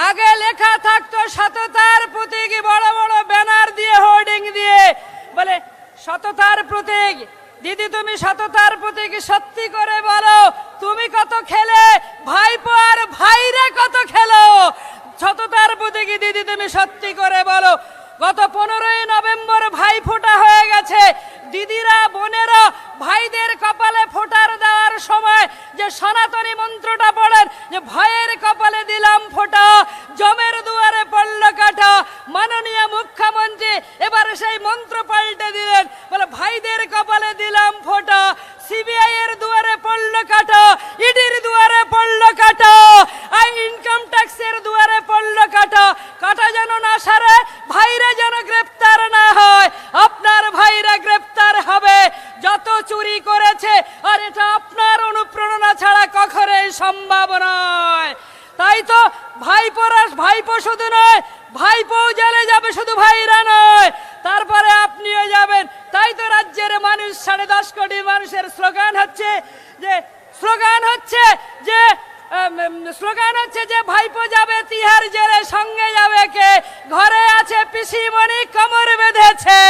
আগে লেখা থাকতো সততার প্রতীক, বড় বড় ব্যানার দিয়ে, হোর্ডিং দিয়ে, বলে সততার প্রতীক। দিদি তুমি সততার প্রতীক, সত্যি করে বলো তুমি কত খেলে, ভাইপো আর ভাইরে কত খেলো? সততার প্রতীক দিদি তুমি সত্যি করে বলো। গত 15ই নভেম্বর ভাই ফোঁটা হয়ে গেছে। দিদিরা বোনেরা ভাইদের কপালে ফোঁটার দেওয়ার সময় যে সনাতনী মন্ত্রটা পড়েন, যে ভাইয়ের কপালে দিলাম ফোঁটা, জমের দুয়ারে পড়ল কাটা, মাননীয় মুখ্যমন্ত্রী এবারে সেই মন্ত্র পাল্টে দিলেন, বলে ভাইদের কপালে দিলাম ফোঁটা, সিবিআই এর দুয়ারে পড়ল কাটা, ইডির দুয়ারে পড়ল কাটা, ইনকাম ট্যাক্সের দুয়ারে পড়ল কাটা। কাটা যেন না সারে, ভাইরা যেন গ্রেপ্তার না হয়। আপনার ভাইরা গ্রেপ্তার হবে যত চুরি করেছে, আর এটা আপনার অনুপ্রেরণা ছাড়া কখনোই সম্ভব নয়। তাই তো ভাইপো শুধু নয়, ভাইপো জেলে যাবে, শুধু ভাইরা নয়, তারপরে আপনিও যাবেন। তাই তো রাজ্যের মানুষ, 10.5 কোটি মানুষের স্লোগান হচ্ছে যে ভাইপো যাবে তিহার জেলে, সঙ্গে যাবে কে? ঘরে আছে পিসিমণি, কোমর বেঁধেছে।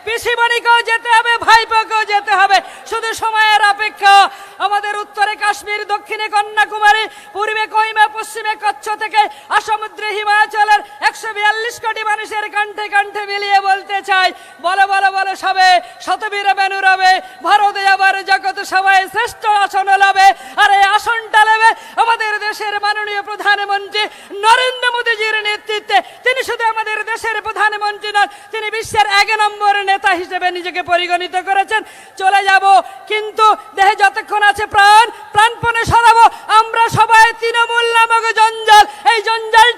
পিসিমণিকেও যেতে হবে, ভাইপোকেও যেতে হবে, শুধু সময়ের অপেক্ষা। আমাদের উত্তরে কাশ্মীর, দক্ষিণে কন্যাকুমারী, পূর্বে কইমা, পশ্চিমে কচ্ছ থেকে আসমুদ্রে হিমাচলের 142 কোটি মানুষের কণ্ঠে কণ্ঠে মিলিয়ে বলতে চাই, বলো বলো বলো সবে, শতবীর বেনুরবে, ভারতে আবার জগৎ সবাই শ্রেষ্ঠ আসন লাভে। আর এই আসনটা নেবে আমাদের দেশের মাননীয় প্রধানমন্ত্রী নরেন্দ্র মোদীজির নেতৃত্বে। তিনি শুধু আমাদের দেশের প্রধানমন্ত্রী নন, তিনি বিশ্বের 1 নম্বর নেতা হিসেবে নিজেকে পরিগণিত করেছেন। চলে যাব, কিন্তু দেহে যতক্ষণ আছে প্রাণপণে সরাবো। আমরা সবাই তৃণমূল নামক জঞ্জাল, এই জঞ্জাল